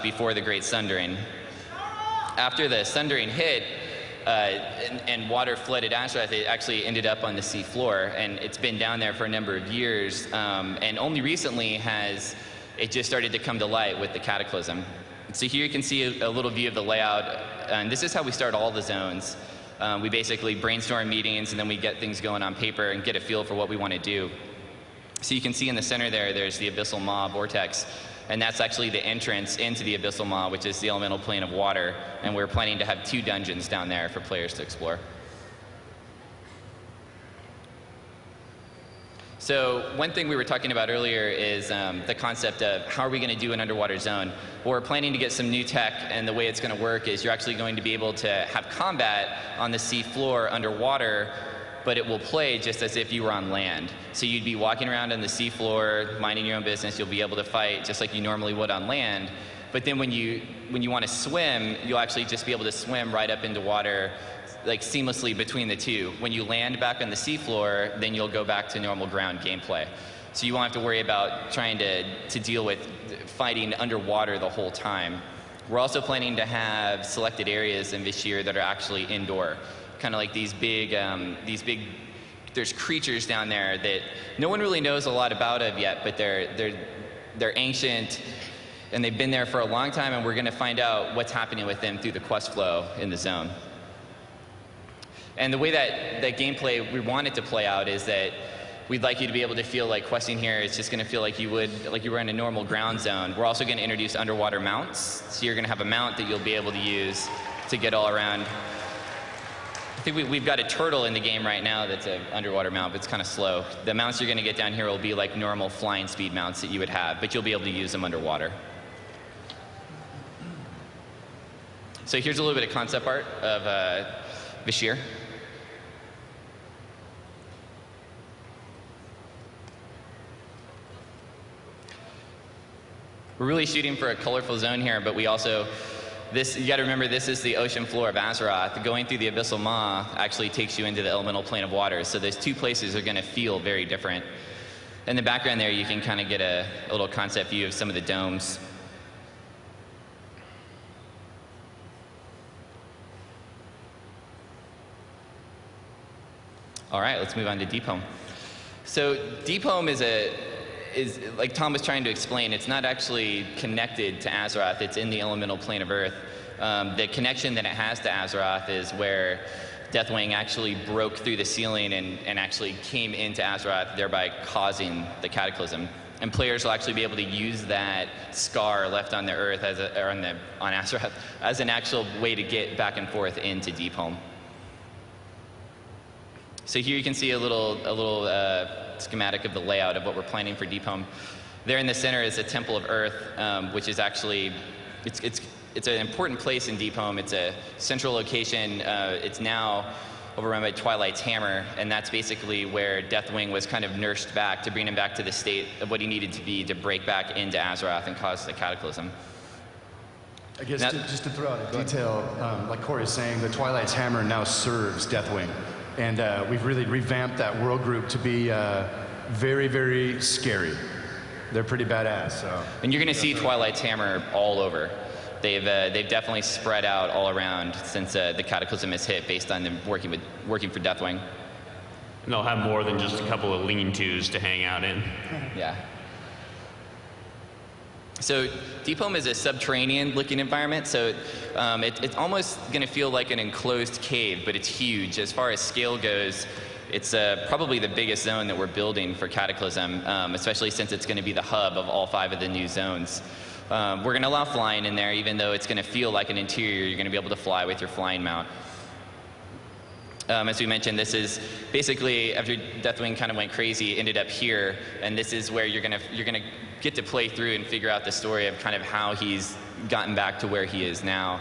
before the Great Sundering. After the Sundering hit and water flooded Azeroth, it actually ended up on the sea floor, and it's been down there for a number of years, and only recently has it just started to come to light with the Cataclysm. So here you can see a little view of the layout, and this is how we start all the zones. We basically brainstorm meetings, and then we get things going on paper and get a feel for what we want to do. So you can see in the center there's the Abyssal Maw Vortex, and that's actually the entrance into the Abyssal Maw, which is the elemental plane of water, and we're planning to have 2 dungeons down there for players to explore. So one thing we were talking about earlier is the concept of how are we going to do an underwater zone. Well, we're planning to get some new tech, and the way it's going to work is you're actually going to be able to have combat on the sea floor underwater, but it will play just as if you were on land. So you'd be walking around on the sea floor, minding your own business. You'll be able to fight just like you normally would on land. But then when you want to swim, you'll actually just be able to swim right up into water, like seamlessly between the two. When you land back on the sea floor, then you'll go back to normal ground gameplay. So you won't have to worry about trying to deal with fighting underwater the whole time. We're also planning to have selected areas in Vashj'ir that are actually indoor. Kind of like these big, there's creatures down there that no one really knows a lot about yet, but they're ancient, and they've been there for a long time, and we're going to find out what's happening with them through the quest flow in the zone. And the way that gameplay we want it to play out is that we'd like you to be able to feel like questing here is just going to feel like you were in a normal ground zone. We're also going to introduce underwater mounts, so you're going to have a mount that you'll be able to use to get all around. I think we've got a turtle in the game right now that's an underwater mount, but it's kind of slow. The mounts you're going to get down here will be like normal flying speed mounts that you would have, but you'll be able to use them underwater. So here's a little bit of concept art of Vashj'ir. We're really shooting for a colorful zone here, but we also, you got to remember, this is the ocean floor of Azeroth. Going through the Abyssal Maw actually takes you into the elemental plane of water, so those 2 places are going to feel very different. In the background there, you can kind of get a little concept view of some of the domes. All right, let's move on to Deep Home. So Deep Home is like Tom was trying to explain, it's not actually connected to Azeroth, it's in the elemental plane of Earth. The connection that it has to Azeroth is where Deathwing actually broke through the ceiling and actually came into Azeroth, thereby causing the Cataclysm. And players will actually be able to use that scar left on the Earth on Azeroth as an actual way to get back and forth into Deep Home. So here you can see a little schematic of the layout of what we're planning for Deep Home. There in the center is a Temple of Earth, which is actually, it's an important place in Deep Home. It's a central location. It's now overrun by Twilight's Hammer, and that's basically where Deathwing was kind of nursed back to bring him back to the state of what he needed to be to break back into Azeroth and cause the Cataclysm. I guess just to throw out a detail, like Corey's saying, the Twilight's Hammer now serves Deathwing. And we've really revamped that world group to be very, very scary. They're pretty badass. So. And you're going to see Twilight's Hammer all over. They've definitely spread out all around since the Cataclysm has hit, based on them working for Deathwing. And they'll have more than just a couple of lean-tos to hang out in. Yeah. So Deep Home is a subterranean-looking environment, so it's almost going to feel like an enclosed cave, but it's huge. As far as scale goes, it's probably the biggest zone that we're building for Cataclysm, especially since it's going to be the hub of all 5 of the new zones. We're going to allow flying in there, even though it's going to feel like an interior. You're going to be able to fly with your flying mount. As we mentioned, this is basically, after Deathwing kind of went crazy, ended up here, and this is where you're gonna get to play through and figure out the story of kind of how he's gotten back to where he is now.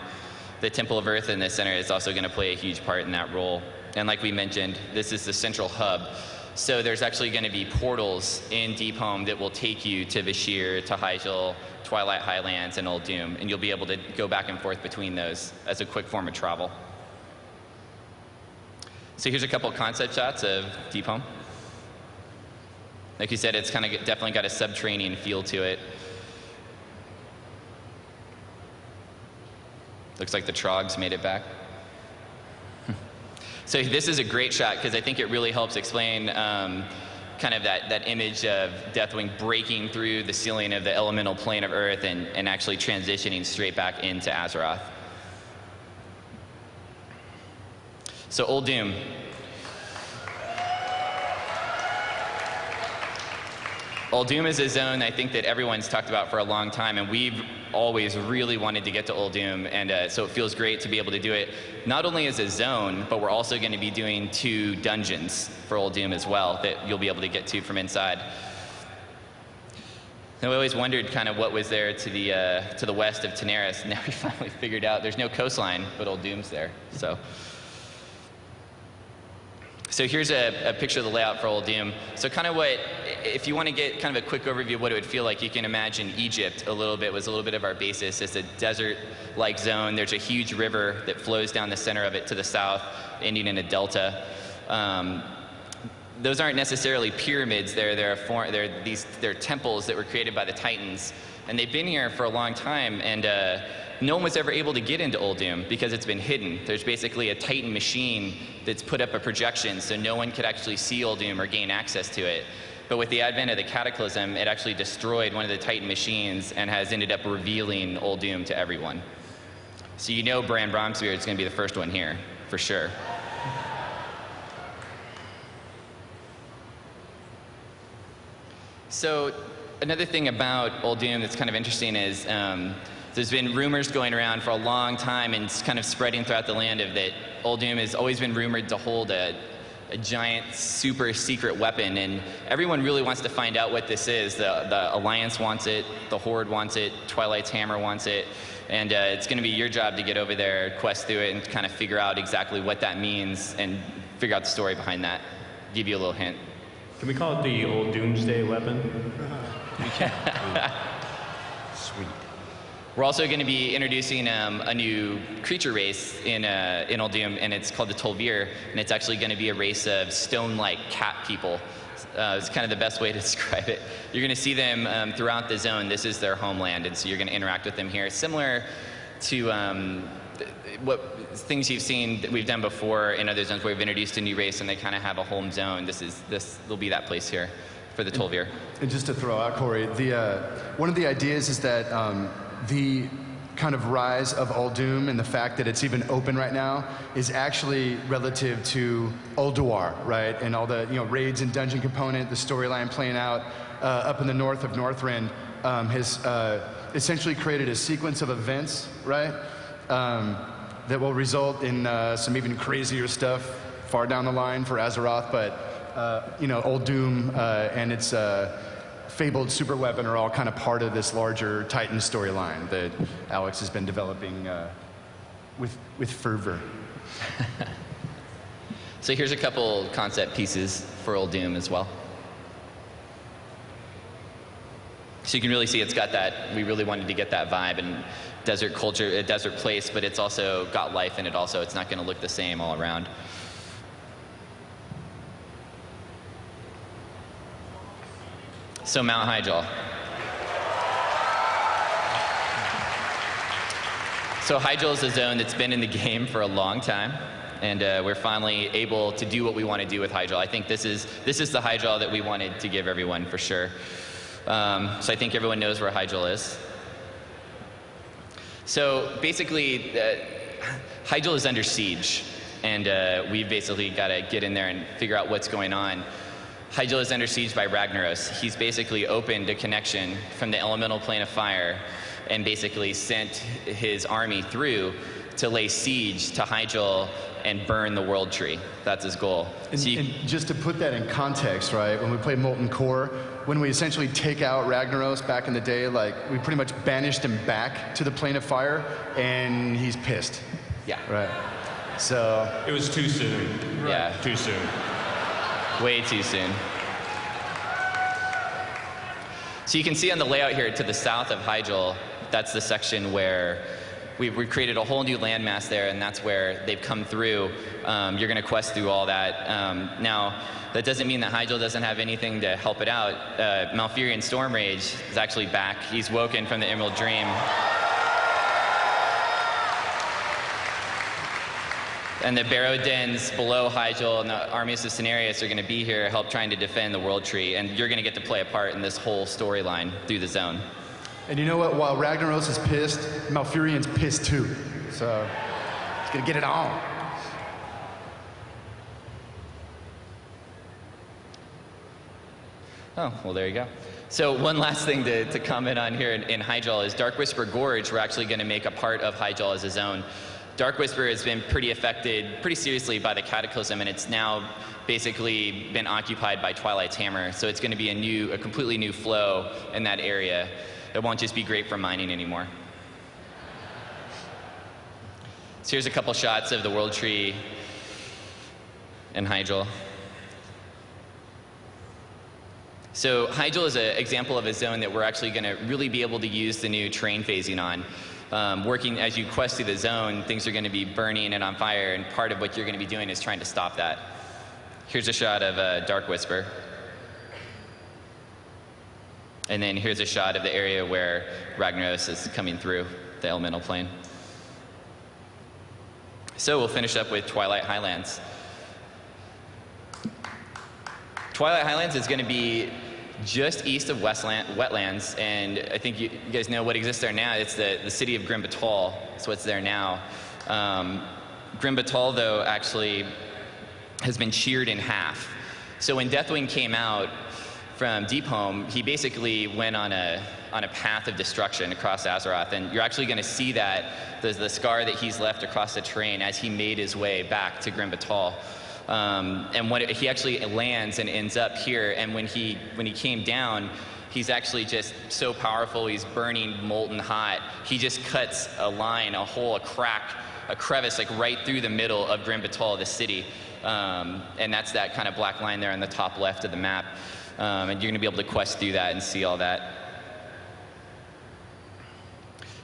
The Temple of Earth in the center is also going to play a huge part in that role. And like we mentioned, this is the central hub. So there's actually going to be portals in Deep Home that will take you to Vashj'ir, to Hyjal, Twilight Highlands, and Old Doom, and you'll be able to go back and forth between those as a quick form of travel. So here's a couple of concept shots of Deep Home. Like you said, it's kind of definitely got a subterranean feel to it. Looks like the Trogs made it back. So this is a great shot because I think it really helps explain kind of that image of Deathwing breaking through the ceiling of the elemental plane of Earth and actually transitioning straight back into Azeroth. So Old Doom. Old Doom is a zone I think that everyone's talked about for a long time, and we've always really wanted to get to Old Doom, and so it feels great to be able to do it not only as a zone, but we're also going to be doing 2 dungeons for Old Doom as well that you'll be able to get to from inside. And we always wondered kind of what was there to the west of Tanaris. Now we finally figured out there's no coastline, but Old Doom's there. So here's a picture of the layout for Old Doom. So kind of what, if you want to get kind of a quick overview of what it would feel like, you can imagine Egypt was a little bit of our basis. It's a desert-like zone. There's a huge river that flows down the center of it to the south, ending in a delta. Those aren't necessarily pyramids. They're temples that were created by the Titans. And they've been here for a long time, and no one was ever able to get into Old Doom because it's been hidden. There's basically a Titan machine that's put up a projection so no one could actually see Old Doom or gain access to it. But with the advent of the Cataclysm, it actually destroyed one of the Titan machines and has ended up revealing Old Doom to everyone. So you know Bran Bromsbeard is going to be the first one here, for sure. So another thing about Old Doom that's kind of interesting is there's been rumors going around for a long time and it's kind of spreading throughout the land of that Old Doom has always been rumored to hold a giant super secret weapon, and everyone really wants to find out what this is. The Alliance wants it, the Horde wants it, Twilight's Hammer wants it, and it's going to be your job to get over there, quest through it, and kind of figure out exactly what that means and figure out the story behind that. Give you a little hint. Can we call it the old Doomsday weapon? We can. Sweet. We're also going to be introducing a new creature race in Old Doom, and it's called the Tol'vir, and it's actually going to be a race of stone-like cat people. It's kind of the best way to describe it. You're going to see them throughout the zone. This is their homeland, and so you're going to interact with them here. Similar to what things you've seen that we've done before in other zones where we've introduced a new race and they kind of have a home zone. This will be that place here for the Tol'vir. And just to throw out, Corey, one of the ideas is that the kind of rise of Old Doom and the fact that it's even open right now is actually relative to Ulduar, right? And all the raids and dungeon component, the storyline playing out up in the north of Northrend has essentially created a sequence of events, right? That will result in some even crazier stuff far down the line for Azeroth, but Old Doom and its fabled super weapon are all kind of part of this larger Titan storyline that Alex has been developing with fervor. So here's a couple concept pieces for Old Doom as well. So you can really see it's got that, we really wanted to get that vibe and desert culture, a desert place, but it's also got life in it also. It's not going to look the same all around. So Mount Hyjal. So Hyjal is a zone that's been in the game for a long time, and we're finally able to do what we want to do with Hyjal. I think this is the Hyjal that we wanted to give everyone for sure. So I think everyone knows where Hyjal is. So basically, Hyjal is under siege, and we've basically got to get in there and figure out what's going on. Hyjal is under siege by Ragnaros. He's basically opened a connection from the elemental plane of fire and basically sent his army through to lay siege to Hyjal and burn the world tree. That's his goal. And just to put that in context, right, when we play Molten Core, when we essentially take out Ragnaros back in the day, like, we pretty much banished him back to the plane of fire, and he's pissed. Yeah. Right. So... It was too soon. Right. Yeah. Too soon. Way too soon. So you can see on the layout here to the south of Hyjal, that's the section where we've created a whole new landmass there, and that's where they've come through. You're going to quest through all that. Now, that doesn't mean that Hyjal doesn't have anything to help it out. Malfurion Stormrage is actually back. He's woken from the Emerald Dream. And the Barrow Dens below Hyjal and the armies of Cenarius are going to be here, help trying to defend the World Tree, and you're going to get to play a part in this whole storyline through the zone. And you know what? While Ragnaros is pissed, Malfurion's pissed too. So he's going to get it on. Oh, well, there you go. So one last thing to comment on here in Hyjal is Dark Whisper Gorge. We're actually going to make a part of Hyjal as a zone. Dark Whisper has been pretty affected pretty seriously by the Cataclysm, and it's now basically been occupied by Twilight's Hammer. So it's going to be a completely new flow in that area. It won't just be great for mining anymore. So here's a couple shots of the World Tree in Hyjal. So Hyjal is an example of a zone that we're actually going to really be able to use the new terrain phasing on. Working as you quest through the zone, things are going to be burning and on fire, and part of what you're going to be doing is trying to stop that. Here's a shot of Dark Whisper. And then here's a shot of the area where Ragnaros is coming through the elemental plane. So we'll finish up with Twilight Highlands. Twilight Highlands is going to be just east of Wetlands, and I think you guys know what exists there now. It's the city of Grim Batal. That's what's there now. Grim Batal, though, actually has been sheared in half. So when Deathwing came out from Deepholm, he basically went on a path of destruction across Azeroth, and you're actually going to see that the scar that he's left across the terrain as he made his way back to Grim Batal. And when he actually lands and ends up here, and when he came down, he's actually just so powerful. He's burning molten hot. He just cuts a line, a hole, a crack, a crevice, like right through the middle of Grim Batal, the city. And that's that kind of black line there on the top left of the map. And you're going to be able to quest through that and see all that.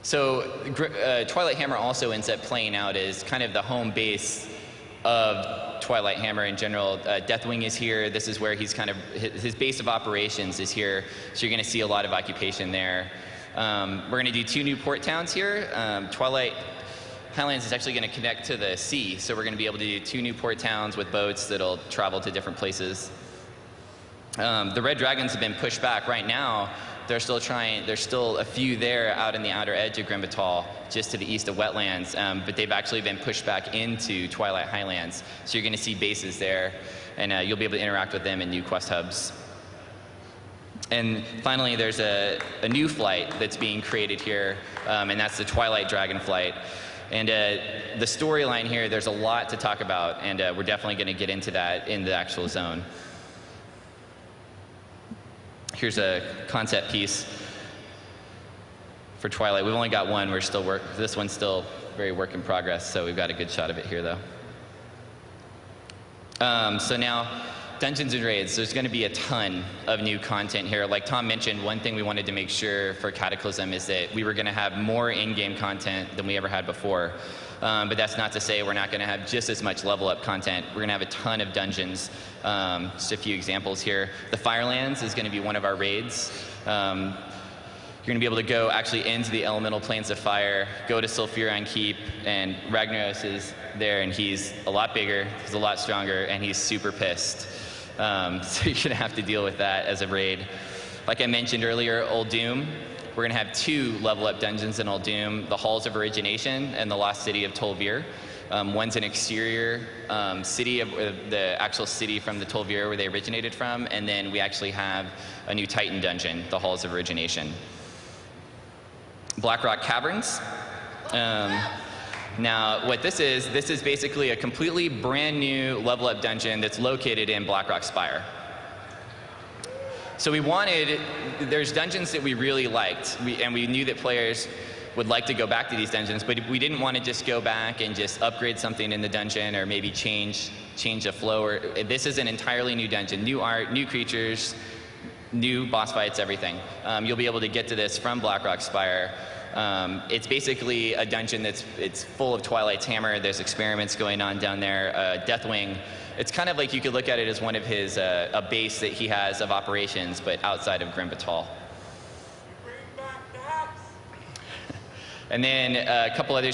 So Twilight Hammer also ends up playing out as kind of the home base of Twilight Hammer in general. Deathwing is here. This is where he's kind of, his base of operations is here. So you're going to see a lot of occupation there. We're going to do 2 new port towns here. Twilight Highlands is actually going to connect to the sea. So we're going to be able to do 2 new port towns with boats that'll travel to different places. The Red Dragons have been pushed back. Right now, there's still a few there out in the outer edge of Grim Batal, just to the east of Wetlands, but they've actually been pushed back into Twilight Highlands. So you're going to see bases there, and you'll be able to interact with them in new quest hubs. And finally, there's a new flight that's being created here, and that's the Twilight Dragon flight. And the storyline here, there's a lot to talk about, and we're definitely going to get into that in the actual zone. Here's a concept piece for Twilight. We've only got one. This one's still very work in progress, so we've got a good shot of it here, though. So now, Dungeons and Raids. There's going to be a ton of new content here. Like Tom mentioned, one thing we wanted to make sure for Cataclysm is that we were going to have more in-game content than we ever had before. But that's not to say we're not going to have just as much level-up content. We're going to have a ton of dungeons. Just a few examples here. The Firelands is going to be one of our raids. You're going to be able to go actually into the elemental planes of fire, go to Sulfuron Keep, and Ragnaros is there, and he's a lot bigger, he's a lot stronger, and he's super pissed. So you're going to have to deal with that as a raid. Like I mentioned earlier, Old Doom. We're going to have 2 level-up dungeons in Old Doom, the Halls of Origination and the Lost City of Tol'vir. One's an exterior city of the actual city from the Tol'vir where they originated from, and then we actually have a new Titan dungeon, the Halls of Origination. Blackrock Caverns. Now, what this is basically a completely brand new level-up dungeon that's located in Blackrock Spire. So there's dungeons that we really liked, and we knew that players would like to go back to these dungeons, but we didn't want to just go back and just upgrade something in the dungeon or maybe change a flow. This is an entirely new dungeon, new art, new creatures, new boss fights, everything. You'll be able to get to this from Blackrock Spire. It's basically a dungeon it's full of Twilight's Hammer. There's experiments going on down there. Deathwing, it's kind of like you could look at it as one of his, a base that he has of operations, but outside of Grim Batal. And then a couple other